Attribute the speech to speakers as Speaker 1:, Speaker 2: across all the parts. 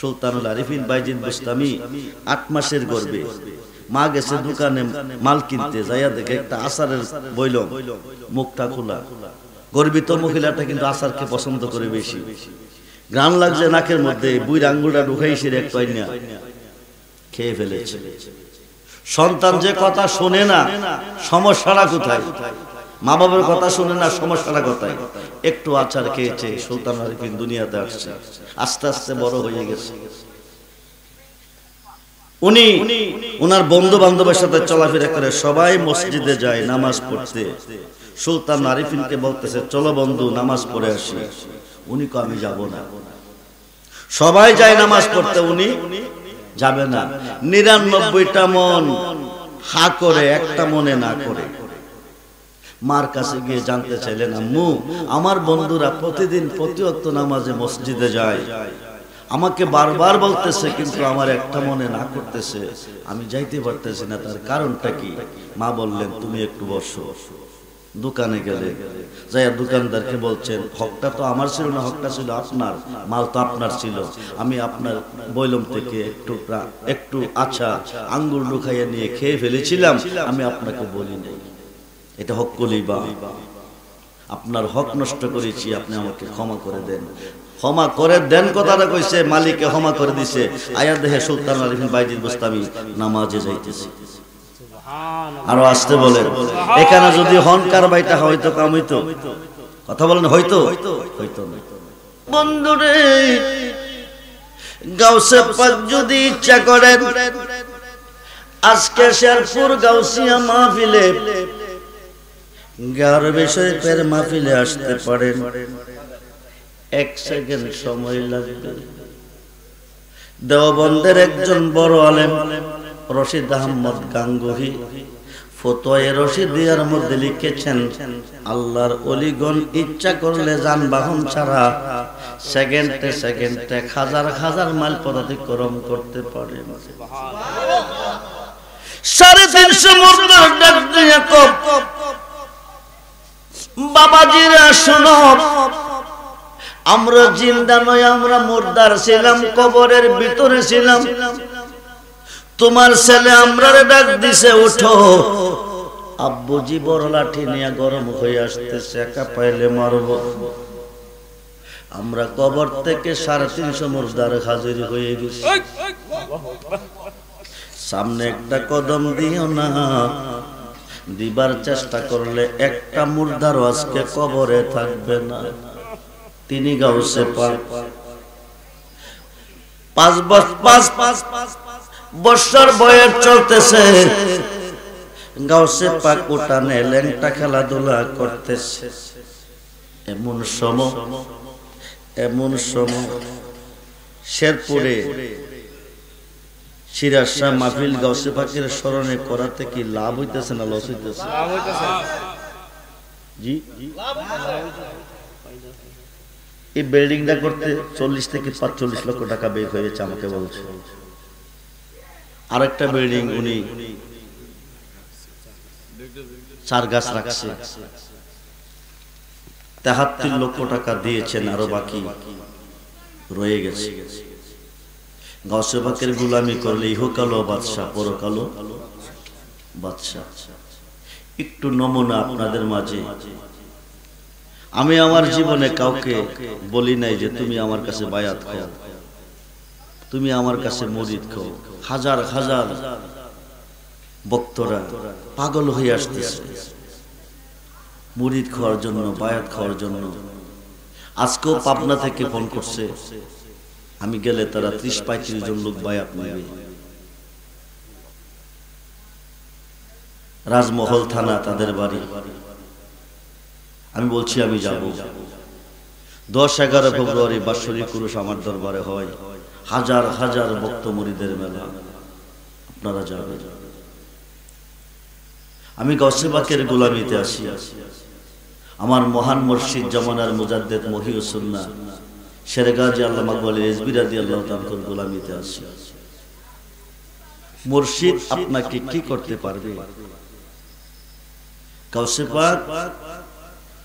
Speaker 1: সুলতানুল আরিফিন বাইজিদ বুস্তামি 8 মাসের গর্ভে মা গেছে দোকানে মাল কিনতে, যাইয়া দেখে একটা আচারের বইলম, মুখটা খোলা। গর্বিত মহিলাটা কিন্তু আচারকে পছন্দ করে বেশি। গ্রান লাগছে নাকের মধ্যে, বুইর আঙ্গুলটা ঢুকাইছে এক কইনা খেয়ে ফেলেছে। সন্তান যে কথা শোনে না, সমস্যাটা কোথায়? মা বাবার কথা শুনে না, সমস্যাটা কোথায়? একটু আচার খেয়েছে, সুলতান আরিফিন দুনিয়াতে আসছে, আস্তে আস্তে বড় হয়ে গেছে। উনি ওনার বন্ধু বান্ধবের সাথে চলাফেরা করে, সবাই মসজিদে যায় নামাজ পড়তে। সুলতান আরিফিনকে বলতেছে, চলো বন্ধু নামাজ পড়ে আসি। উনি কো আমি যাব না। সবাই যায় নামাজ পড়তে, উনি যাবে না। 99টা মন হা করে, একটা মনে না করে। মার কাছে গিয়ে জানতে চাইলেন, আম্মু আমার বন্ধুরা প্রতিদিন প্রতি ওয়াক্ত নামাজে মসজিদে যায়, আমাকে বারবার বলতেছে কিন্তু আমার একটা মনে না করতেছে, আমি যাইতে পারতেছি না, তার কারণটা কি? মা বললেন, তুমি একটু বসো। দোকানে গেলে যাইয়া দোকানদারকে বলছেন, হকটা তো আমার ছিল না, হকটা ছিল আপনার, মাল তো আপনার ছিল, আমি আপনার বইলম থেকে একটু আচ্ছা আঙ্গুল ঢুকাইয়া নিয়ে খেয়ে ফেলেছিলাম, আমি আপনাকে বলি নাই, এটা হক কলিবা, আপনার হক নষ্ট করেছি, আপনি আমাকে ক্ষমা করে দেন। ক্ষমা করে দেন কথাটা কইছে, মালিককে ক্ষমা করে দিছে। আয়া দেখে সুলতান আরিফিন বাইজিদ বুস্তামি নামাজে যাইতেছে। আরো আসতে বলেন, এখানে যদি হনকার বাইটা হয়তো কাম হইতো, কথা বলেন, হয়তো হয়তো না। বন্ধুরে, গাউসে পাক যদি ইচ্ছা করেন আজকে শেরপুর গাউসিয়া মাহফিলে, গারবে শরীফের মাহফিলে আসতে পারেন, 1 সেকেন্ড সময় লাগবে। দেওবন্দের একজন বড় আলেম রশিদ আহমদ গাঙ্গুহি ফতোয়ায়ে রশিদিয়ার মধ্যে লিখেছেন, আল্লাহর ওলিগণ ইচ্ছা করলে যানবাহন ছাড়া সেকেন্ডে সেকেন্ডে হাজার হাজার মাইল পথ অতিক্রম করতে পারে। 350 মুর্দার ডাক দিয়া কব, বাবাজিরা শোনো, আমরা জিন্দা নয়, আমরা মুর্দার ছিলাম, কবরের ভিতরে ছিলাম। তোমার ছেলে আমরারে ডাক দিছে, উঠো। আব্বুজি বড় লাঠি নিয়ে গরম হয়ে আসতেছে, একা পাইলে মারব। আমরা কবর থেকে 350 মুর্দার হাজির হয়ে গেছি। সামনে একটা কদম দিও না, দিবার চেষ্টা করলে একটা মুর্দারও আজকে কবরে থাকবে না। তিনি গাউসে পাক 5 বছর বয়স চলতেছে, গাউসে পাক উঠানে ল্যাংটা খেলাধুলা করতেছে। এমন সময় শেরপুরে সিরাজ শাহ মাহফিল গাউসে পাকের স্মরণে করাতে কি লাভ হইতেছে না লস হইতেছে? জি, এই বিল্ডিংটা করতে 40 থেকে 45 লক্ষ টাকা ব্যয় হয়েছে আমাকে বলছে। আরেকটা বিল্ডিং উনি 4 গাছ রাখছে, 73 লক্ষ টাকা দিয়েছেন, আরো বাকি রয়ে গেছে। গাউসে পাকের গোলামি করলে ইহকালো বাদশা, পরকালো বাদশা। একটু নমুনা আপনাদের মাঝে, আমি আমার জীবনে কাউকে বলি নাই যে তুমি আমার কাছে বায়াত খাও, তুমি আমার কাছে মুরিদ খাও। হাজার হাজার ভক্তরা পাগল হয়ে আসতেছে মুরিদ খাওয়ার জন্য, বায়াত খাওয়ার জন্য। আজকেও পাবনা থেকে ফোন করছে, আমি গেলে তারা 30-35 জন লোক বায়াত নেবে। রাজমহল থানা তাদের বাড়ি। আমি বলছি আমি যাব। 10-11 ফেব্রুয়ারি বাৎসরিক কুরুশ আমার দরবারে হয়, হাজার হাজার ভক্ত মুরিদের মেলা, আপনারা যাবেন। আমি গাউসে পাকের গোলামিতে আসি, আমার মহান মুর্শিদ জামানার মুজাদ্দেদ মহিউস সুন্নাহ শেরগাজী আল্লামা মাকবুল রিজভী রাদিয়াল্লাহু তাআলার গোলামিতে আসি। মুর্শিদ আপনাকে কি করতে পারবে? গাউসে পাক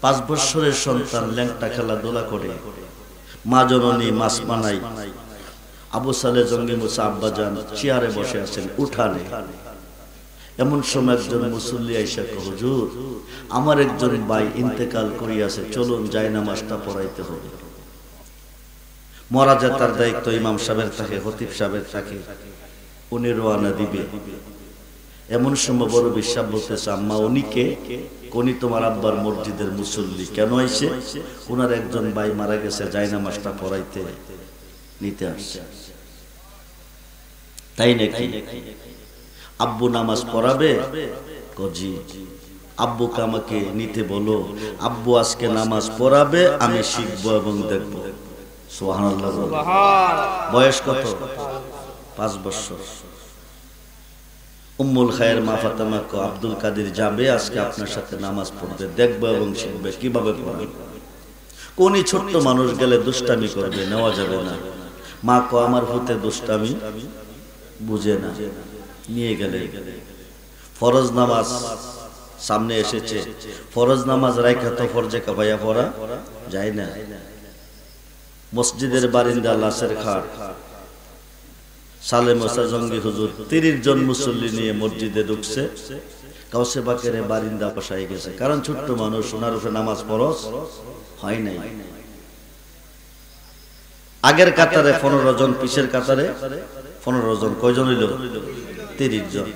Speaker 1: 5 বছরের সন্তান ল্যাংটা খেলাধুলা করে, মা জননী মাছ বানাই, আবু সালেহ জঙ্গি মুসা আব্বাজান চেয়ারে বসে আছেন উঠানে। এমন সময় একজন মুসল্লি আইসা কয়, হুজুর আমার একজন ভাই ইন্তেকাল করিয়াছে, চলুন যাই নামাজটা পড়াইতে হবে। মরাজা তার দায়িত্ব ইমাম সাহেবের থাকে, খতিব সাহেবের থাকে, উনি রওনা দিবে। এমন সময় বড় বিশ্বাস বলতেছে, আম্মা উনি কে? উনি তোমার আব্বার মসজিদের মুসল্লি। কেন আইছে? ওনার একজন ভাই মারা গেছে, যাই নামাজটা পড়াইতে নিতে আসছে। তাই নাকি? আব্বু নামাজ পড়াবে? জি। আব্বুকে আমাকে নিতে বলো, আব্বু আজকে নামাজ পড়াবে, আমি শিখবো এবং দেখবো। সুবহানাল্লাহ। বয়স কত? 5 বছর। উম্মুল খায়ের মা ফাতেমা কো, আব্দুল কাদের যাবে আজকে আপনার সাথে নামাজ পড়বে, দেখবো এবং শিখবে কিভাবে পড়বে। কোনি ছোট্ট মানুষ গেলে দুষ্টামি করবে, নেওয়া যাবে না। মা কো, আমার হতে দুষ্টামি বুঝে না, নিয়ে গেলে। ফরজ নামাজ সামনে এসেছে, ফরজ নামাজ রাইখা তো ফরজে কাফায়া পড়া যায় না। মসজিদের বারিন্দা লাশের খাট, সালেহ মুসা জঙ্গি হুজুর 30 জন মুসল্লি নিয়ে মসজিদে ঢুকছে। কাউসে বাকেরে বারিন্দা বসাই গেছে, কারণ ছোট্ট মানুষ, ওনার উপরে নামাজ ফরজ হয় নাই। আগের কাতারে 15 জন, পিছের কাতারে 15 জন। কয়জন হইল? 30 জন।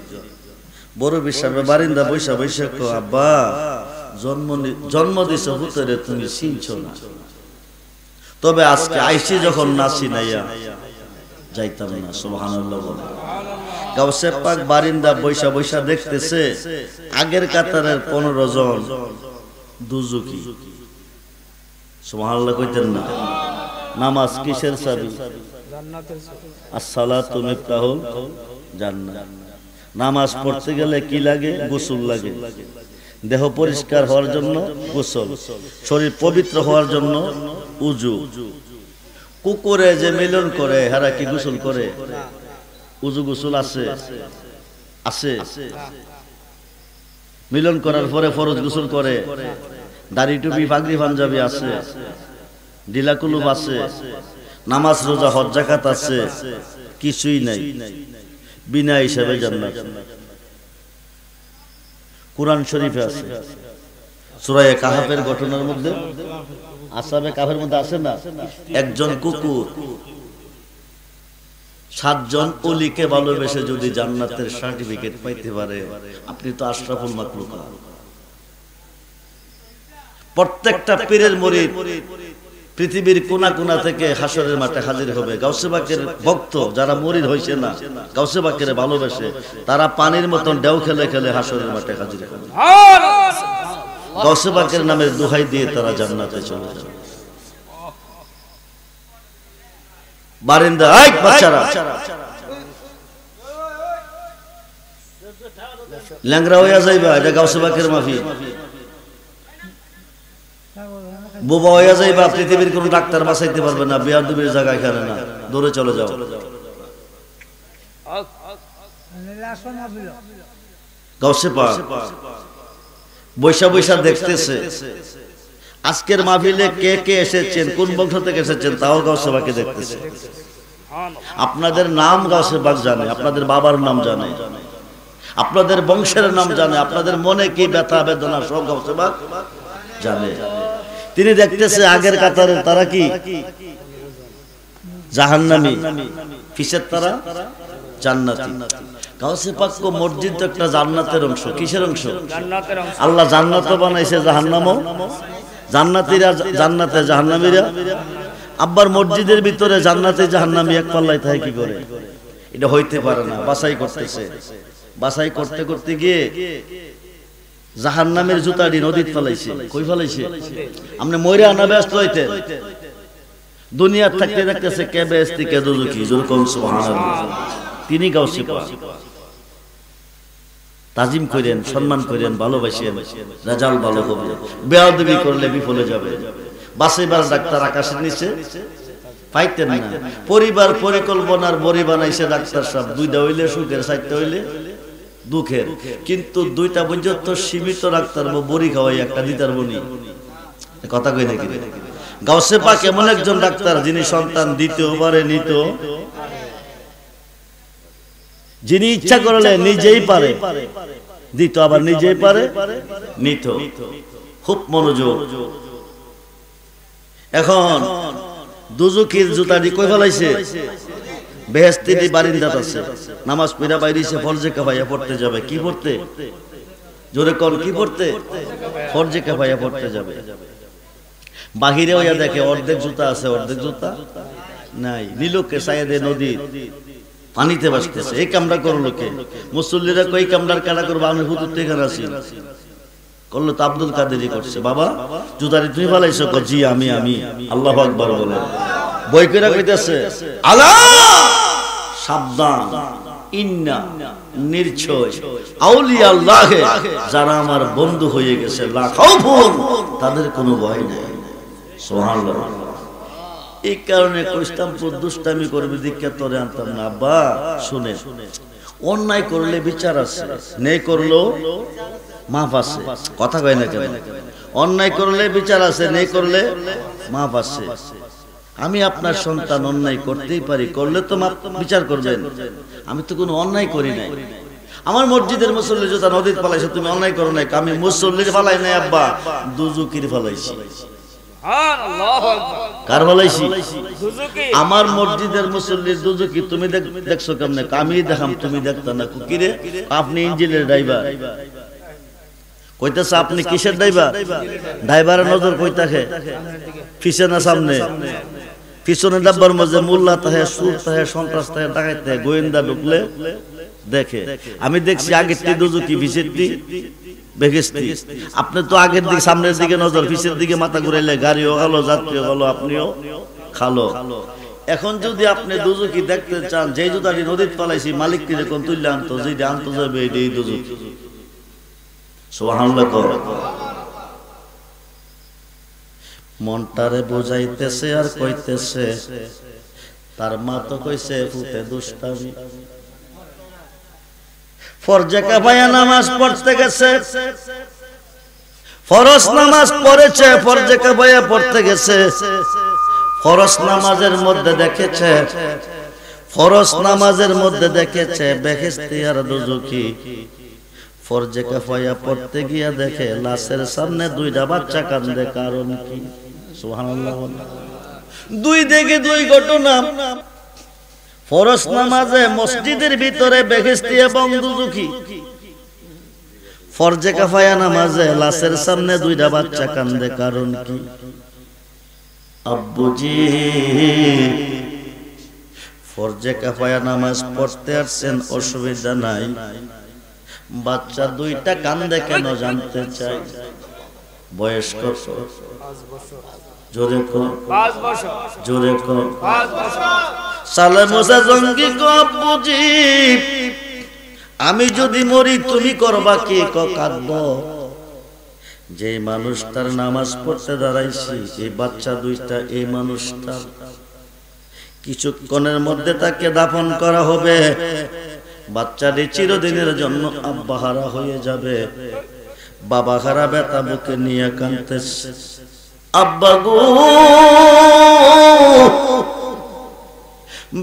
Speaker 1: বড় বিশ্বাসে বারিন্দা বৈশা বৈশা কো, আব্বা জন্ম দিছ হুতরে, তুমি চিনছো না। তবে আজকে আইসি যখন নাচি নাইয়া যাইতাম না। সুবহানাল্লাহ বলে। গাউসে পাক বারিন্দা বৈশা বৈশা দেখতেছে আগের কাতারের 15 জন দুজুকি। সুবহানাল্লাহ কইতেন না? নামাজ কিসের চাবি? জান্নাতের চাবি। আসসালাতু মিফতাহুল জান্নাহ। নামাজ পড়তে গেলে কি লাগে? গোসল লাগে। দেহ পরিষ্কার হওয়ার জন্য গোসল, শরীর পবিত্র হওয়ার জন্য উজু। কুকুরে যে মিলন করে, হারা কি গোসল করে? উজু গোসল আছে? আছে। মিলন করার পরে ফরজ গোসল করে। দাড়ি টুপি পাগড়ি পাঞ্জাবি আছে, ঢিলা কুলুপ আছে, নামাজ রোজা হজ যাকাত আছে, কিছুই নাই। বিনা হিসাবে জান্নাত। কুরআন শরীফে আছে, সূরা কাহফের ঘটনার মধ্যে, আসহাবে কাহফের মধ্যে আছে না, একজন কুকুর 7 জন ওলিকে ভালোবেসে যদি জান্নাতের সার্টিফিকেট পাইতে পারে, আপনি তো আশরাফুল মাখলুক। প্রত্যেকটা পীরের মুরিদ পৃথিবীর কোনা কোনা থেকে হাসরের মাঠে হাজির হবে। গাউসে পাকের ভক্ত যারা মুরিদ হইছে না, গাউসে পাকের ভালোবেসে, তারা পানির মতন ঢেউ খেলে খেলে হাসরের মাঠে হাজির হবে। গাউসে পাকের নামের দোহাই দিয়ে তারা জান্নাতে চলে যাবে। বারিন্দা, এই বাচ্চারা ল্যাংরা হইয়া যাইবা, এটা গাউসে পাকের মাহফিল। বোবা হইয়া যাইবা, পৃথিবীর কোন ডাক্তার বাঁচাইতে পারবে না। বেয়াদবির জায়গা এখানে না, দৌড়ে চলে যাও। গাউসে পাক বৈশা বৈশা দেখতেছে আজকের মাহফিলে কে কে এসেছেন, কোন বংশ থেকে এসেছেন, তাও গাউসে পাকে দেখতেছে। আপনাদের নাম গাউসে পাক জানে, আপনাদের বাবার নাম জানে, আপনাদের বংশের নাম জানে, আপনাদের মনে কি ব্যথা বেদনা সব গাউসে পাক জানে। তিনি দেখতেছে আগের কাতারে তারা কি জাহান্নামী, কিসের তারা? জান্নাতি। গাউসে পাক কো মসজিদ তো একটা জান্নাতের অংশ। কিসের অংশ? জান্নাতের অংশ। আল্লাহ জান্নাতও বানাইছে, জাহান্নামও। জান্নাতীরা জান্নাতে, জাহান্নামীরা। আব্বার মসজিদের ভিতরে জান্নাতে জাহান্নামী এক পাল্লায় থাকে কি করে? এটা হইতে পারে না। বাছাই করতেছে, বাছাই করতে করতে গিয়ে জাহান্নামের জুতাটি নদীত ফেলাইছে। কই ফেলাইছে? আপনি মইরা না ব্যস্ত হইতে দুনিয়া থাকতে দেখতেছে কে বেহেশতি কে দোজখী। যেরকম সুবহানাল্লাহ। তিনি গাউসে পাক। তাজিম করেন, সম্মান করেন, ভালোবাসেন, রেজাল্ট ভালো হবে। বেয়াদবি করলে বিফলে যাবে। বাঁচাইবার ডাক্তার আকাশের নিচে পাইতেন না। পরিবার পরিকল্পনার বড়ি বানাইছে ডাক্তার সাহেব। 2টা হইলে সুখের, 4টা হইলে দুঃখের। কিন্তু 2টা পর্যন্ত সীমিত রাখতে পারবো, বড়ি খাওয়াই একটা দিতার বনি। কথা কই নাকি? গাউসে পাক এমন একজন ডাক্তার যিনি সন্তান দিতেও পারে নিত, যিনি ইচ্ছা করলে নিজেই পারে দিত, আবার নিজেই পারে নিত। খুব মনোযোগ। এখন দুজুকির জুতাটি কই ফেলাইছে? বেহেশতি বারিন্দাত আছে। নামাজ পড়া বাইরেছে, ফরজে কিফায়া পড়তে যাবে। কি পড়তে? জোরে কোন, কি পড়তে? ফরজে কিফায়া পড়তে যাবে। বাহিরে হইয়া দেখে অর্ধেক জুতা আছে, অর্ধেক জুতা নাই। নীলকে সাইদে নদী পানিতে ভাসতেছে। এই কামটা করলো কে? মুসল্লিরা কই কামটার কাটা করবো? আমি হুজুর থেকে আছি। করলো তো আব্দুল কাদেরই করছে। বাবা জুতারি তুমি ফেলাইছো? জি আমি। আল্লাহু আকবার বলে। বই কইরা কইতেছে আলা সাবধান, ইন্না নির্ছয় আউলিয়া আল্লাহে, যারা আমার বন্ধু হয়ে গেছে, লা খাউফুন, তাদের কোনো ভয় নেই। সুবহানাল্লাহ। এই কারণে কইস্তামপুর দুষ্টামি করবে দীক্ষা তোরে আনতাম না। আব্বা শুনে, অন্যায় করলে বিচার আছে, নেই করলেও মাফ আছে। কথা কয় না কেন? অন্যায় করলে বিচার আছে, নেই করলে মাফ আছে। আমি আপনার সন্তান অন্যায় করতেই পারি, করলে তো মাফ বিচার করবেন। আমি তো কোনো অন্যায় করি নাই। আমার মসজিদের মুসল্লি জুতা নদীতে ফালাইছে, তুমি অন্যায় করো নাই। আমি মুসল্লির ফালাই নাই আব্বা, দুজুকির ফালাইছি। কার ফালাইছি? আমার মসজিদের মুসল্লির দুজুকি। তুমি দেখছো কেমনে? আমি দেখাম, তুমি দেখতা না। কিরে আপনি ইঞ্জিনের ড্রাইভার, কইতেছে আপনি কিসের ড্রাইভার? ড্রাইভারের নজর কই থাকে? পিছনে না সামনে? পিছনে ডাব্বার মধ্যে মোল্লা তাহে, সুর তাহে, সন্ত্রাস তাহে, ডাকাত তাহে, গোয়েন্দা ঢুকলে দেখে। আমি দেখছি আগের দুজুকি, পিছের বেগেস্তি। আপনি তো আগের দিকে, সামনের দিকে নজর, পিছের দিকে মাথা ঘুরাইলে গাড়িও খালো, যাত্রীও খালো, আপনিও খালো। এখন যদি আপনি দুজুকি দেখতে চান, যে জুতাটি নদীতে পালাইছি মালিক কি যখন তুললে আনতো, যেটা আনতো যাবে এই দুজুকি। সুবহানাল্লাহ। মনটারে বুঝাইতেছে আর কইতেছে, তার মা তো কইছে ফুটে দুষ্টামি। ফরজে কিফায়া নামাজ পড়তে গেছে, ফরজ নামাজ পড়েছে, ফরজে কিফায়া পড়তে গেছে। ফরজ নামাজের মধ্যে দেখেছে, ফরজ নামাজের মধ্যে দেখেছে বেহেশতি আর দুজুকি। ফরজে কিফায়া পড়তে গিয়া দেখে লাশের সামনে দুইটা বাচ্চা কান্দে। কারণ কি? সুবহানাল্লাহ। দুই দিকে দুই ঘটনা। ফরজ নামাজে মসজিদের ভিতরে বেহেশতি এবং দুজুকি, ফরজে কিফায়া নামাজে লাশের সামনে দুইটা বাচ্চা কান্দে। কারণ কি? আব্বুজি ফরজে কিফায়া নামাজ পড়তে আসছেন, অসুবিধা নাই। বাচ্চা দুইটা কান্দে কেন জানতে চাই। বয়স কত? জোরে কর, 5 বছর। জোরে কর, 5 বছর। সালে মুসা জঙ্গি কো আব্বুজি, আমি যদি মরি তুমি করবা কি? কাঁদব। যে মানুষটার নামাজ পড়তে দাঁড়াইছি, এই বাচ্চা দুইটা, এই মানুষটা কিছুক্ষণের মধ্যে তাকে দাফন করা হবে। বাচ্চাটি চিরদিনের জন্য আব্বা হারা হয়ে যাবে। বাবা হারা ব্যথা বুকে নিয়ে কাঁদতেছে। আব্বা গো,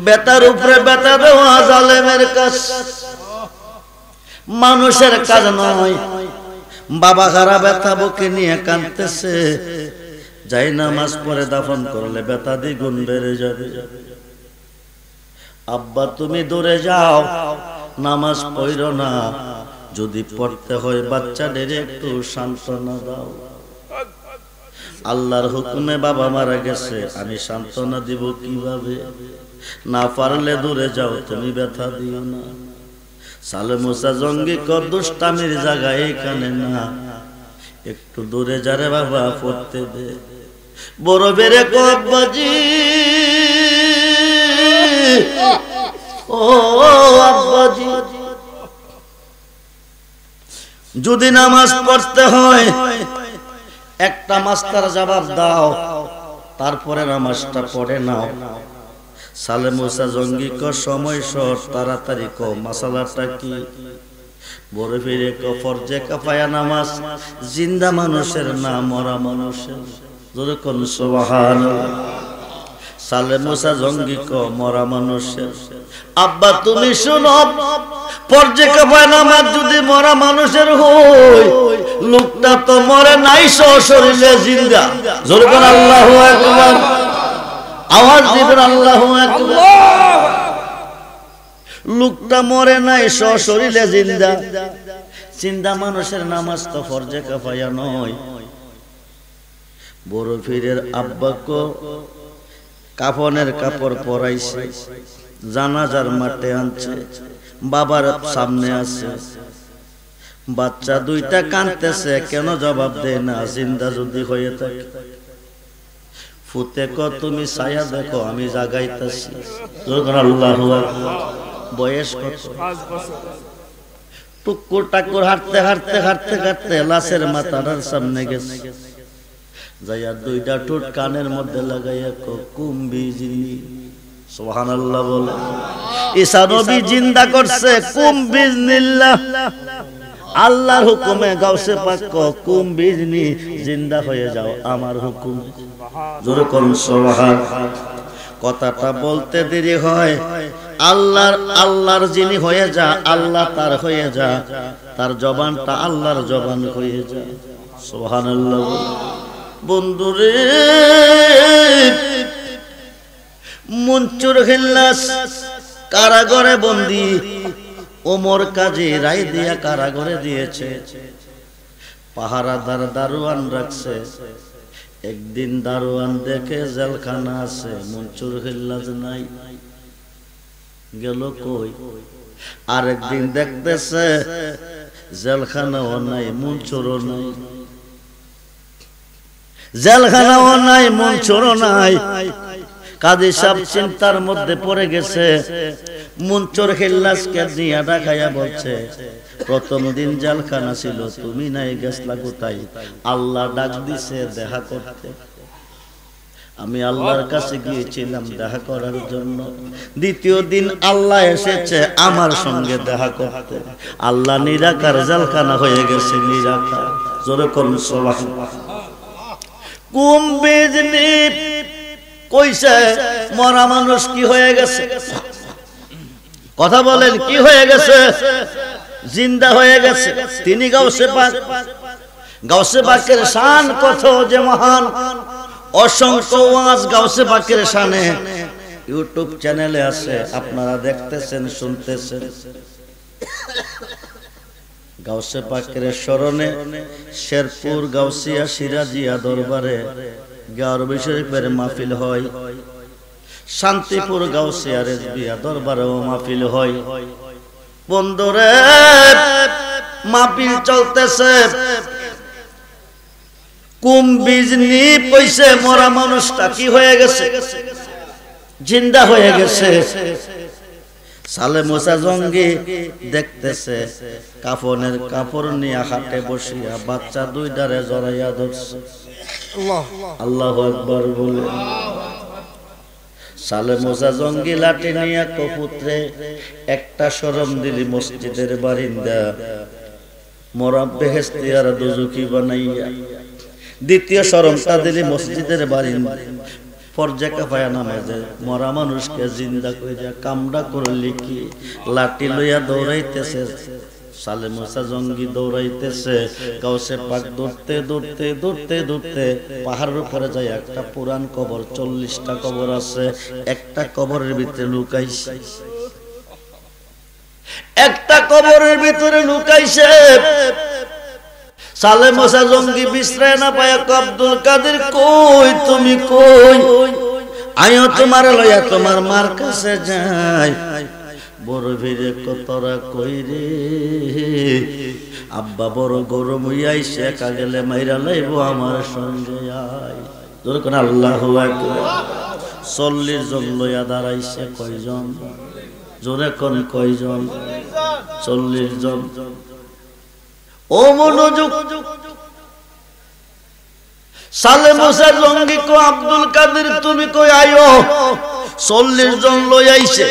Speaker 1: বেতার উপরে বেতা দেওয়া জালেমের কাজ, মানুষের কাজ নয়। বাবা হারা ব্যথা বুকে নিয়ে কাঁদতেছে। যাই নামাজ পড়ে দাফন করলে ব্যথা দ্বিগুণ বেড়ে যাবে। আব্বা তুমি দূরে যাও, নামাজ পড়ো না। যদি পড়তে হয় বাচ্চাদের একটু সান্ত্বনা দাও। আল্লাহর হুকুমে বাবা মারা গেছে, আমি সান্ত্বনা দিব কিভাবে? না পারলে দূরে যাও, তুমি ব্যথা দিও না। সালে মুসা জঙ্গি কর দুষ্টামির জায়গা এখানে না, একটু দূরে যারে বাবা পড়তে দে। বড় বেড়ে কব্বাজি, ও আব্বাজি, যদি নামাজ পড়তে হয় একটা মাস্টার জবাব দাও, তারপরে নামাজটা পড়ে নাও। সালে মুসা জঙ্গি ক সময় শর্ট, তাড়াতাড়ি ক মাসালাটা কি? বড় ফিরে ক ফরজে কিফায়া নামাজ জিন্দা মানুষের না মরা মানুষের? জোরে কোন সুবহানাল্লাহ। সালে মুসা জঙ্গি ক মরা মানুষের আব্বা তুমি শুনো, ফরজে কাফায় নামাজ যদি মরা মানুষের হয়, লোকটা তো মরে নাই, সশরীরে জিন্দা। জোরে কোন আল্লাহু আকবার, আওয়াজ দিবেন আল্লাহু আকবার। লোকটা মরে নাই, সশরীরে জিন্দা। জিন্দা মানুষের নামাজ তো ফরজে কাফায়া নয়। বড় পীরের আব্বাকে কাফনের কাপড় পরাইছে, জানাজার মাঠে আনছে, বাবার সামনে আছে, বাচ্চা দুইটা কাঁদতেছে, কেন জবাব দেয় না? জিন্দা যদি হয়ে থাকে ফুতে ক তুমি ছায়া দেখো, আমি জাগাইতেছি। আল্লাহু আকবার। বয়স কত? 5 বছর। টুকুর টাকুর হাঁটতে হাঁটতে হাঁটতে হাঁটতে লাশের মাথার সামনে গেছে, যাইয়া দুইটা ঠোঁট কানের মধ্যে লাগাইয়া কুম্বিজিনি, সুবহানাল্লাহ বলে। ঈসা নবী জিন্দা করছে কুম্বিজনিল্লাহ, আল্লাহর হুকুমে। গাউসে পাক কুম্বিজনি, জিন্দা হয়ে যাও আমার হুকুম। জোরে কোন সুবহানাল্লাহ। কথাটা বলতে দেরি হয়, আল্লাহর যিনি হয়ে যা, আল্লাহ তার হয়ে যা, তার জবানটা আল্লাহর জবান হয়ে যা। সুবহানাল্লাহ। বন্ধুরে, মনসুর হিল্লাস কারাগারে বন্দী, ওমর কাজী রায় দিয়া কারাগারে দিয়েছে, পাহারাদার দারোয়ান রাখছে। একদিন দারোয়ান দেখে জেলখানা আছে, মনসুর হিল্লাস নাই, গেল কই? আরেকদিন দেখতেছে জেলখানাও নাই, মনসুরও নাই, জেলখানাও নাই, মনসুরও নাই। কাজী সাহেব চিন্তার মধ্যে পড়ে গেছে। মনসুর হিল্লাসকে দিয়া ডাকাইয়া বলছে, প্রথম দিন জেলখানা ছিল, তুমি নাই, গেছলা কোথায়? আল্লাহ ডাক দিছে দেখা করতে, আমি আল্লাহর কাছে গিয়েছিলাম দেখা করার জন্য। দ্বিতীয় দিন আল্লাহ এসেছে আমার সঙ্গে দেখা করতে। আল্লাহ নিরাকার, জেলখানা হয়ে গেছে নিরাকার। জোরে কোন সুবহানাল্লাহ। কুম্বিজনি কইছে মরা মানুষ কি হয়ে গেছে? কথা বলেন, কি হয়ে গেছে? জিন্দা হয়ে গেছে। তিনি গাউসে পাক, গাউসে পাকের শান কত যে মহান, অসংখ্য ওয়াজ গাউসে পাকের শানে ইউটিউব চ্যানেলে আছে, আপনারা দেখতেছেন, শুনতেছেন। গাউসে পাকের স্মরণে শেরপুর গাউসিয়া সিরাজিয়া দরবারে গারবি শরীফের মাহফিল হয়, শান্তিপুর গাউসিয়া রেজবিয়া দরবারেও মাহফিল হয়। বন্ধুরে, মাহফিল চলতেছে, কুম্বিজনি কইছে মরা মানুষটা কি হয়ে গেছে? জিন্দা হয়ে গেছে। সালে মুসা জঙ্গি দেখতেছে, কাফনের কাপড় নিয়ে হাটে বসিয়া বাচ্চা দুইটারে জড়াইয়া ধরছে। আল্লাহু আকবার বলে। সালে মুসা জঙ্গি লাঠি নিয়ে কপুত্রে একটা শরম দিলি মসজিদের বারিন্দা, মরা বেহেশতি আর দুজকি বানাইয়া। দ্বিতীয় শরমটা দিলি মসজিদের বারিন্দা, ফরজে কাফায়া নামাজে মরা মানুষকে জিন্দা কইরা কামড়া করলি কি? লাঠি লইয়া দৌড়াইতেছে সালে মুসা জঙ্গি, দৌড়াইতেছে। গাউসে পাক দৌড়তে দৌড়তে দৌড়তে দৌড়তে পাহাড়ের উপরে যায় একটা পুরান কবর, 40টা কবর আছে, একটা কবরের ভিতরে লুকাইছে, একটা কবরের ভিতরে লুকাইছে। সালে মুসা জঙ্গি বিশ্রায় না পায়, আব্দুল কাদের কই, তুমি কই? আয়ো তোমার লইয়া তোমার মার কাছে যাই। বড় ভিড়ে কতরা কই রে, আব্বা বড় গরম হইয়াইছে, একা গেলে মাইরা লাইব, আমার সঙ্গে আয়। তোর কোন আল্লাহু আকবার। 40 জন লইয়া দাঁড়াইছে, কয়জন? জোরে কোন কয়জন? 40 জন। ও মনোযোগ। সালে মুসা জঙ্গি কো আব্দুল কাদের তুমি কই আয়ো? 40 জন লই আইছে।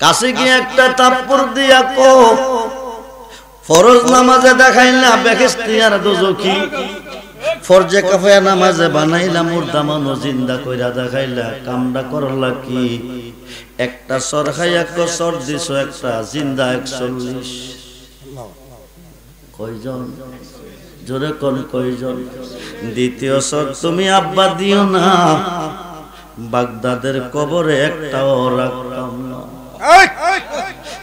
Speaker 1: কাছে গিয়ে একটা তাপ্পড় দিয়া কো, ফরজ নামাজে দেখাইল না বেহেশতি আর দোজখী, ফরজে কাফায়া নামাজে বানাইলা মুর্দা মানুষ জিন্দা কইরা দেখাইলা, কামডা করলা কি? একটা সর খাইয়া সর দিছ, একটা জিন্দা 41। কয়জন? জোরে কোন কয়জন? দ্বিতীয় সর তুমি আব্বা দিও না, বাগদাদের কবরে একটাও রাখতাম না।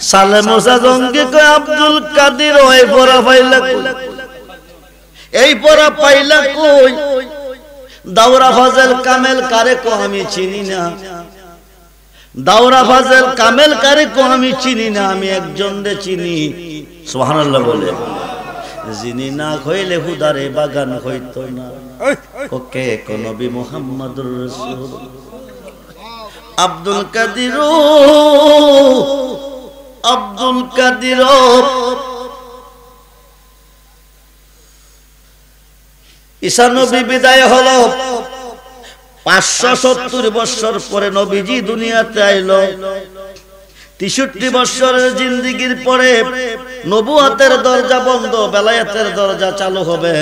Speaker 1: সালে মোসা জঙ্গি কয় আব্দুল কাদের ওই পড়া পাইলা কই? এই পড়া পাইলা কই? দাওরা ফাজল কামেল কারে কো আমি চিনি না, দাওরা ফাজল কামেল কারে কো আমি চিনি না, আমি একজনরে চিনি। সুবহানাল্লাহ বলে। যিনি না হইলে হুদারে বাগান হইতো না। ওকে কোন নবী মুহাম্মদুর রাসূল আব্দুল কাদের, আব্দুল কাদের ঈসা নবী বিদায় হলো 570 বছর পরে নবীজি দুনিয়াতে আইলো। 63 বছরের জিন্দেগির পরে নবুয়তের দরজা বন্ধ, বেলায়েতের দরজা চালু হবে।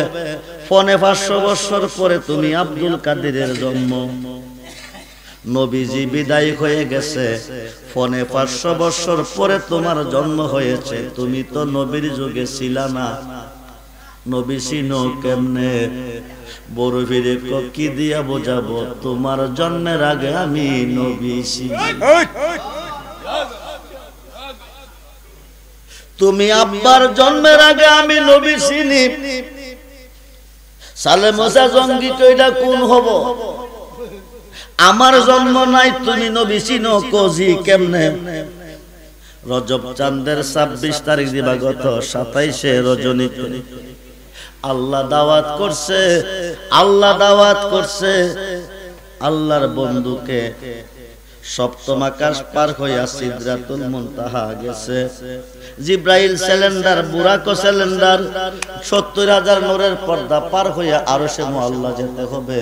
Speaker 1: 550 বছর পরে তুমি আব্দুল কাদেরের জন্ম। নবীজি বিদায় হয়ে গেছে, 550 বছর পরে তোমার জন্ম হয়েছে। তুমি তো নবীর যুগে ছিলা না, নবী চিনো কেমনে? বড় ফিরে কি দিয়া বোঝাবো, তোমার জন্মের আগে আমি নবী ছিলাম। তুমি আব্বার জন্মের আগে আমি নবী চিনি। সালে মোসা জঙ্গি কইরা কোন হব? আমার জন্ম নাই, তুমি নবী চিনো কোজি কেমনে? রজব চাঁদের 26 তারিখ দিবাগত 27শে রজনীতে আল্লাহ দাওয়াত করছে, আল্লাহ দাওয়াত করছে। আল্লাহর বন্ধুকে সপ্তম আকাশ পার হইয়া সিদরাতুল মুনতাহা গেছে। জিব্রাইল সিলিন্ডার, বুরাকো সিলিন্ডার, 70,000 নূরের পর্দা পার হইয়া আরশে মুআল্লা যেতে হবে।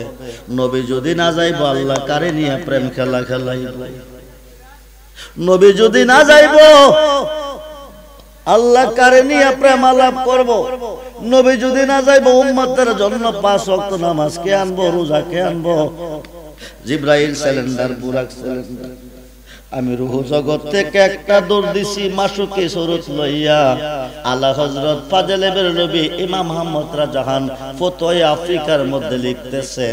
Speaker 1: নবী যদি না যাইব, আল্লাহ কারে নিয়ে প্রেম খেলা খেলাইব? নবী যদি না যাইব, আল্লাহ কারে নিয়ে প্রেম আলাপ করব? নবী যদি না যাইব, উম্মতের জন্য 5 ওয়াক্ত নামাজ কে আনবো, রোজা কে আনবো? জিব্রাইল সিলিন্ডার, বুরাক সিলিন্ডার। আমি রূহ জগৎ থেকে একটা দৌড় দিছি মাসুকি সুরত লইয়া। আলা হযরত ফাজলে বেরলবি ইমাম মুহাম্মদ রাজাহান ফতোয়া আফ্রিকার মধ্যে লিখতেছে,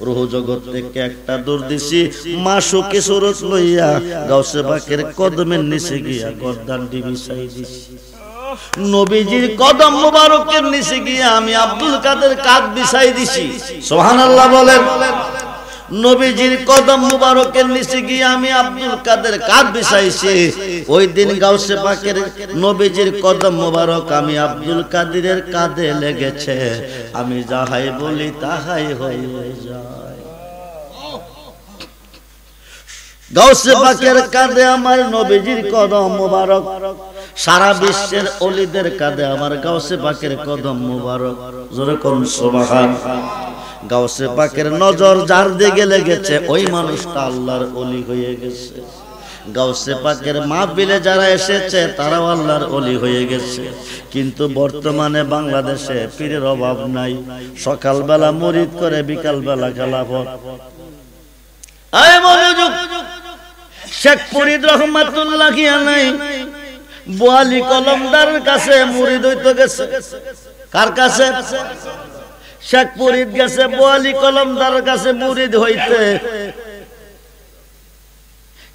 Speaker 1: রূহ জগৎ থেকে একটা দৌড় দিছি মাসুকি সুরত লইয়া, গাউসে পাকের কদমের নিচে গিয়া গর্দানটি বিছাই দিছি। নবীজির কদম মুবারকের নিচে গিয়া আমি আব্দুল কাদের কাঁধ বিছাই দিছি। সুবহানাল্লাহ বলেন। নবীজির কদম মুবারকের নিচে গিয়ে আমি আব্দুল কাদের কাঁধ বিছাইছি। ওই দিন গাউসে পাকের নবীজির কদম মুবারক আমি আব্দুল কাদেরের কাঁধে লেগেছে। আমি যাহাই বলি তাহাই হয়ে যায়। গাউসে পাকের কাঁধে আমার নবীজির কদম মুবারক, সারা বিশ্বের ওলিদের কাঁধে আমার গাউসে পাকের কদম মুবারক। জোরে কোন সুবহানাল্লাহ। গাউসে পাকের নজর যার দিকে লেগেছে, ওই মানুষটা আল্লাহর ওলি হয়ে গেছে। গাউসে পাকের মাহফিলে যারা এসেছে তারাও আল্লাহর ওলি হয়ে গেছে। কিন্তু বর্তমানে বাংলাদেশে পীরের অভাব নাই। সকালবেলা মুরিদ করে, বিকালবেলা খেলাফত। আয় মনোযোগ। শেখ ফরিদ রহমাতুল্লাহ আলাইহি বোয়ালি কলমদারের কাছে মুরিদ হইতে গেছে। কার কাছে? শেখ ফরিদ গেছে বোয়ালি কলমদারের কাছে মুরিদ হইতে।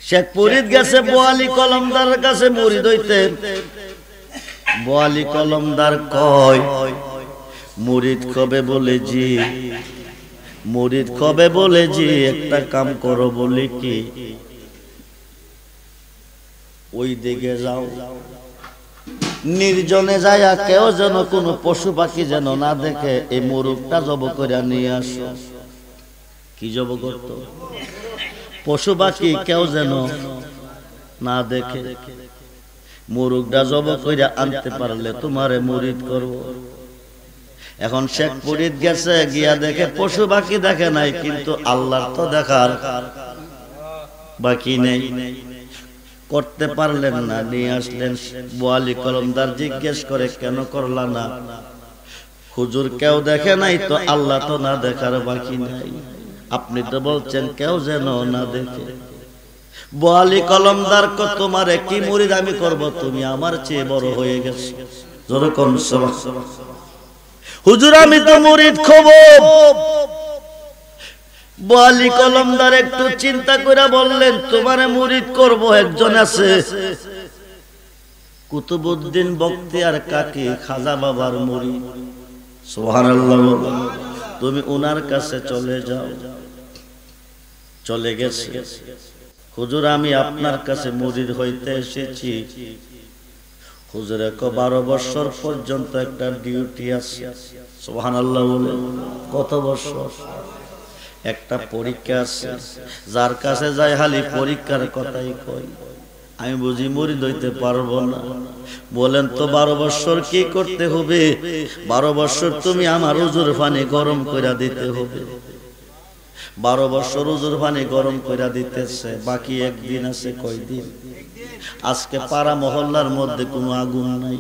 Speaker 1: শেখ ফরিদ গেছে বোয়ালি কলমদারের কাছে মুরিদ হইতে। বোয়ালি কলমদার কয়, মুরিদ কবে বলে জি, মুরিদ কবে বলে জি, একটা কাম করো বলে কি, ওই দিকে যাও, নির্জনে যায়া কেউ যেন কোনো পশু পাখি যেন না দেখে, এই মোরগটা জব করে নিয়ে আসো। কি জব করতো? পশু পাখি কেউ যেন না দেখে, মোরগটা জব করে আনতে পারলে তোমারে মুরিদ করব। এখন শেখ ফরিদ গেছে, গিয়া দেখে পশু পাখি দেখে নাই, কিন্তু আল্লাহর তো দেখার বাকি নেই। করতে পারলেন না, নিয়ে আসলেন। বোয়ালি কলমদার জিজ্ঞেস করে, কেন করলা না? হুজুর কেউ দেখে নাই তো আল্লাহ তো না দেখার বাকি নাই, আপনি তো বলছেন কেউ যেন না দেখে। বোয়ালি কলমদার কো তোমার কি মুরিদ আমি করব, তুমি আমার চেয়ে বড় হয়ে গেছো। জোরে কোন সুবহানাল্লাহ। হুজুর আমি তো মুরিদ খব। বোয়ালি কলমদার একটু চিন্তা করে বললেন তোমারে মুরিদ করব একজন আছে, কুতুবউদ্দিন বখতিয়ার কাকি, খাজা বাবার মুরিদ। সুবহানাল্লাহ। তুমি ওনার কাছে চলে যাও। চলে গেছে। হুজুর আমি আপনার কাছে মুরিদ হইতে এসেছি। হুজুরে কো 12 বছর পর্যন্ত একটা ডিউটি আছে। সুবহানাল্লাহ বলে। কত বছর? একটা পরীক্ষা আছে, যার কাছে যায় খালি পরীক্ষার কথাই কয়। আমি বুঝি মুরিদ হইতে পারবো না। বলেন তো 12 বছর কি করতে হবে? 12 বছর তুমি আমার হুজুর পানি গরম কইরা দিতে হবে। 12 বছর হুজুর পানি গরম কইরা দিতেছে, বাকি একদিন আছে। কয়দিন? আজকে পাড়া মহল্লার মধ্যে কোনো আগুন নাই,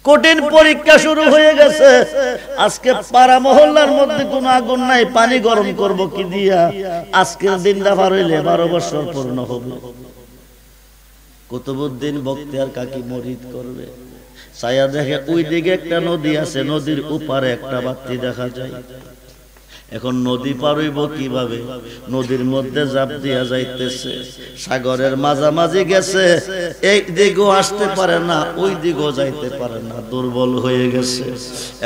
Speaker 1: কঠিন পরীক্ষা শুরু হয়ে গেছে। আজকে পাড়া মহল্লার মধ্যে কোনো আগুন নাই, পানি গরম করব কি দিয়া? আজকের দিনটা পার হইলে 12 বছর পূর্ণ হবে। কুতুবউদ্দিন বখতিয়ার কাকি মুরিদ করবে। ছায়া দেখে ওই দিকে একটা নদী আছে, নদীর উপারে একটা বাতি দেখা যায়। এখন নদী পার হইব কিভাবে? নদীর মধ্যে জাপ দিয়া যাইতেছে, সাগরের মাঝামাঝি গেছে, এই দিকেও আসতে পারে না, ওই দিকেও যাইতে পারে না, দুর্বল হয়ে গেছে।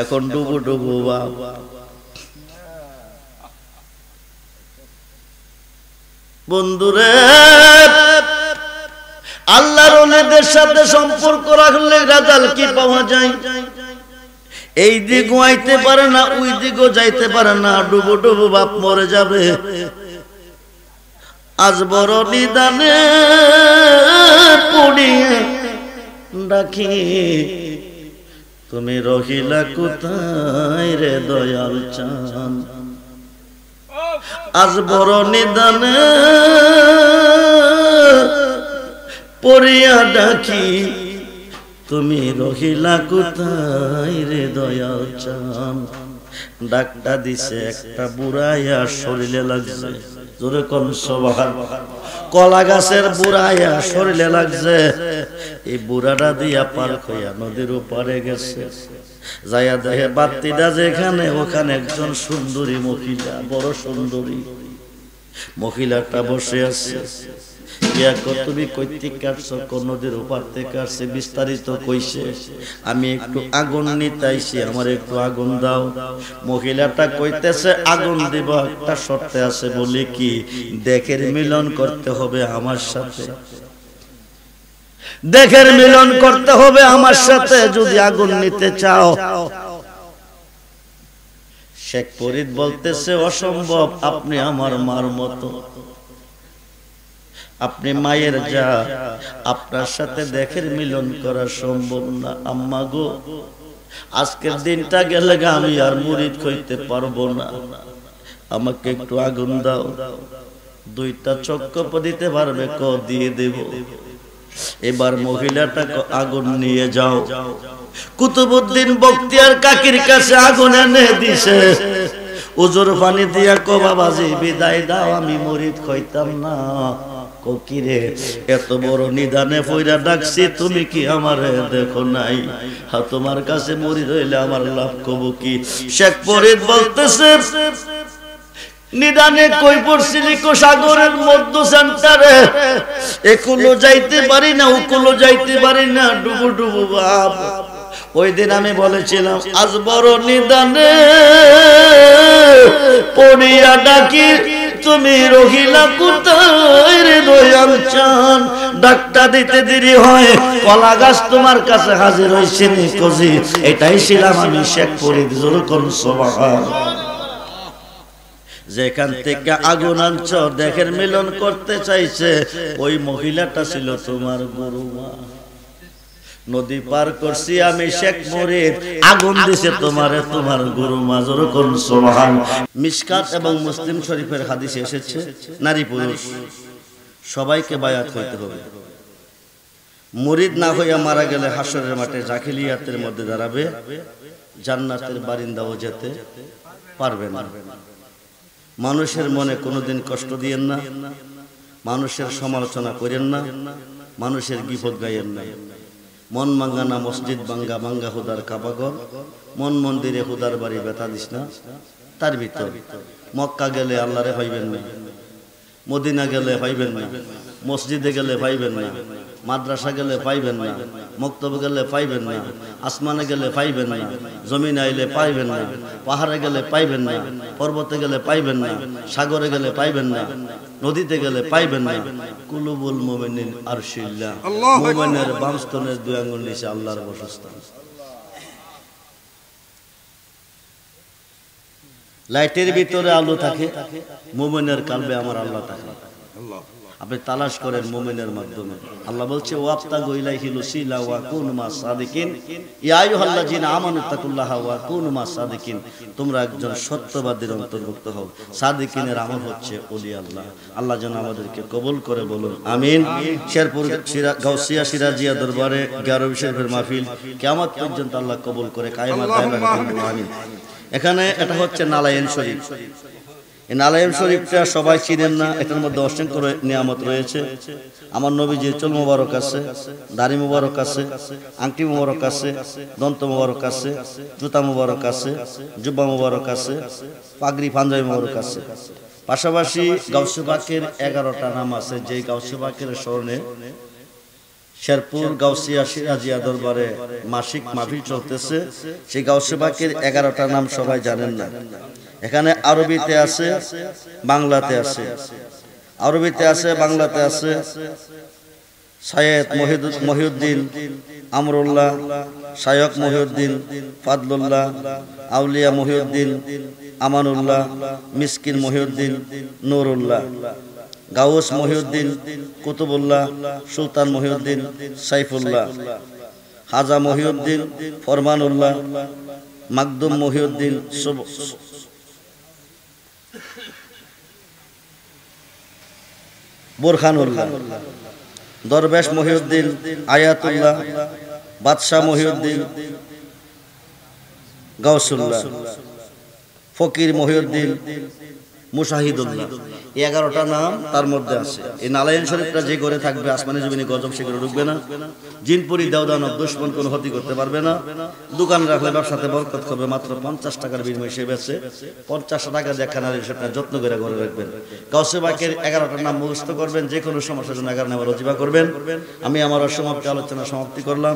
Speaker 1: এখন ডুবু ডুবু বাপ। বন্ধুরে, আল্লাহর ওলিদের সাথে সম্পর্ক রাখলে রেজাল্ট কি পাওয়া যায়? এই দিকও আইতে পারে না, ওই দিকও যাইতে পারে না, ডুবু ডুবু বাপ মরে যাবে। আজ বড় নিদানে পড়িয়ে ডাকি, তুমি রহিলা কোথায় রে দয়াল চান? আজ বড় নিদানে পড়িয়া ডাকি, তুমি রহিলা কোথায় রে দয়াল চান? ডাকটা দিছে একটা বুড়াইয়া শরীরে লাগছে। জোরে কোন সুবহানাল্লাহ। কলা গাছের বুড়াইয়া শরীরে লাগছে। এই বুড়াটা দিয়া পার হইয়া নদীর ওপারে গেছে। যাইয়া দেখে বাতিটা যেখানে, ওখানে একজন সুন্দরী মহিলা, বড় সুন্দরী মহিলাটা বসে আছে। তুমি কইতিক কাটছো? নদীর ওপার থেকে আসছে। বিস্তারিত কইছে। আমি একটু আগুন নিতে আইছি, আমার একটু আগুন দাও। মহিলাটা কইতেছে আগুন দিব, একটা শর্তে আছে। বলি কি? দেখের মিলন করতে হবে আমার সাথে, দেখের মিলন করতে হবে আমার সাথে যদি আগুন নিতে চাও। শেখ ফরিদ বলতেছে অসম্ভব, আপনি আমার মার মতো, আপনি মায়ের যা, আপনার সাথে দেখের মিলন করা সম্ভব না। আম্মা গো, আজকের দিনটা গেলে আমি আর মুরিদ হইতে পারবো না, আমাকে একটু আগুন দাও। 2টা চক্কপ দিতে পারবে? ক দিয়ে দেব। এবার মহিলাটা আগুন নিয়ে যাও। কুতুবউদ্দিন বখতিয়ার কাকির কাছে আগুন এনে দিছে। উজুর পানি দিয়া কো বাবাজি বিদায় দাও, আমি মুরিদ হইতাম না। কিরে, এত বড় নিদানে পয়রা ডাকছি, তুমি কি আমারে দেখো নাই? তোমার কাছে মুরিদ হইলে আমার লাভ কব কি? শেখ ফরিদ বলতেছে নিদানে কই পড়ছিলি? কো সাগরের মধ্য সেন্টারে। একুলো যাইতে পারি না, উকুলো যাইতে পারি না, ডুবু ডুবু বাপ। ওই দিন আমি বলেছিলাম আজ বড় নিদানে পড়িয়া ডাকি, তুমি রহিলা কোথায় রে দয়াল চান? ডাকটা দিতে দেরি হয়, কলা গাছ তোমার কাছে হাজির হইছে নি কজি। এটাই ছিলাম আমি শেখ ফরিদ। জোরে কোন সুবহানাল্লাহ। যেখান থেকে আগুন আনছ, দেখের মিলন করতে চাইছে, ওই মহিলাটা ছিল তোমার গুরুমা। নদী পার করছি আমি শেখ ফরিদ, আগুন দিছে তোমারে তোমার গুরুমা। জোরে কোন সুবহানাল্লাহ। মিশকাত এবং মুসলিম শরীফের হাদিসে এসেছে নারী পুরুষ সবাইকে বায়াত হইতে হবে। মুরিদ না হইয়া মারা গেলে হাসরের মাঠে জাকিলিয়াতের মধ্যে দাঁড়াবে, জান্নাতের বারিন্দাও যেতে পারবে না। মানুষের মনে কোনোদিন কষ্ট দিয়েন না, মানুষের সমালোচনা করেন না, মানুষের গীবত গাইয়েন না। মন মাঙ্গা না মসজিদ বাঙ্গা, বাঙ্গা হুদার কাবাগর, মন মন্দিরে হুদার বাড়ি ব্যথা দিস না তার ভিতর। মক্কা গেলে আল্লাহরে পাইবেন না, মদিনা গেলে পাইবেন না, মসজিদে গেলে পাইবেন না, মাদ্রাসা গেলে পাইবেন না, মক্তব গেলে পাইবেন না, আসমানে গেলে পাইবেন না, জমিনে আইলে পাইবেন না, পাহাড়ে গেলে পাইবেন না, পর্বতে গেলে পাইবেন না, সাগরে গেলে পাইবেন না, নদীতে গেলে পাইবেন না। কুলুবুল মুমিনিন আরশিল্লাহ, মুমিনের বাম স্তনের দুই আঙ্গুল নিচে আল্লাহর বাসস্থান। লাইটের ভিতরে আলো থাকে, মুমিনের কালবে আমার আল্লাহ থাকে। আপনি তালাশ করেন মুমিনের মাধ্যমে। আল্লাহ বলছে ওয়াবতাগু ইলাইহিল ওয়াসিলা ওয়া কুনু মাস সাদিকিন, ইয়া আইয়ুহাল্লাযিনা আমানু তাকুল্লাহা ওয়া কুনু মাস সাদিকিন। তোমরা একজন সত্যবাদীর অন্তর্ভুক্ত হও। সাদিকিনের আমল হচ্ছে ওলি আল্লাহ। আল্লাহ যেন আমাদেরকে কবুল করে, বলুন আমিন। শেরপুর গাউসিয়া সিরাজিয়া দরবারে 11 শরীফের মাহফিল কিয়ামত পর্যন্ত আল্লাহ কবুল করে কায়েমাত দায়মা। আমিন। এখানে এটা হচ্ছে নালায়েন শরীফ। এই নালায়েন শরীফটা সবাই চিনেন না, এটার মধ্যে অসংখ্য নিয়ামত রয়েছে। আমার নবীজির চুল মোবারক আছে, দাড়ি মোবারক আছে, আংটি মোবারক আছে, দন্ত মোবারক আছে, জুতা মোবারক আছে, জুব্বা মোবারক আছে, পাগড়ি পাঞ্জাবি মোবারক আছে। পাশাপাশি গাউসে পাকের 11টা নাম আছে, যেই গাউসে পাকের স্মরণে শেরপুর গাউসিয়া সিরাজিয়া দরবারে মাসিক মাহফিল চলতেছে। সেই গাউসে পাকের 11টা নাম সবাই জানেন না। এখানে আরবিতে আছে, বাংলাতে আছে। আরবিতে আছে, বাংলাতে আছে। সাইয়েদ মহিউদ্দিন আমরুল্লাহ, শায়ক মহিউদ্দিন ফাদলুল্লাহ, আউলিয়া মহিউদ্দিন আমানুল্লাহ, মিসকিন মহিউদ্দিন নুরুল্লাহ, গাউস মহিউদ্দিন কুতুবুল্লাহ, সুলতান মহিউদ্দিন সাইফুল্লাহ, হাজা মহিউদ্দিন ফরমানুল্লাহ, মাকদুম মহিউদ্দিন বোরখানুল্লাহ, দরবেশ মহিউদ্দিন আয়াতুল্লাহ, বাদশাহ মহিউদ্দিন গাউসুল্লাহ, ফকির মহিউদ্দিন মুশাহিদুল্লাহ। 11টা নাম তার মধ্যে আছে। এই নালায়েন শরীফটা যে ঘরে থাকবে, আসমানে জমিনে গজব সে ঘরে ঢুকবে না। জিনপুরি দেওদানব দুশমন কোনো ক্ষতি করতে পারবে না। দোকান রাখলে ব্যবসাতে বরকত হবে। মাত্র 50 টাকার বিনিময়ে সে বেচে 50 টাকা দিয়ে খানার সেটা যত্ন করে ঘরে রাখবেন। গাউসে পাকের 11টার নাম মুখস্থ করবেন। যে কোনো সমস্যার জন্য 11 নাম্বার ওজিফা করবেন। আমি আমার অসমাপ্ত আলোচনা সমাপ্তি করলাম।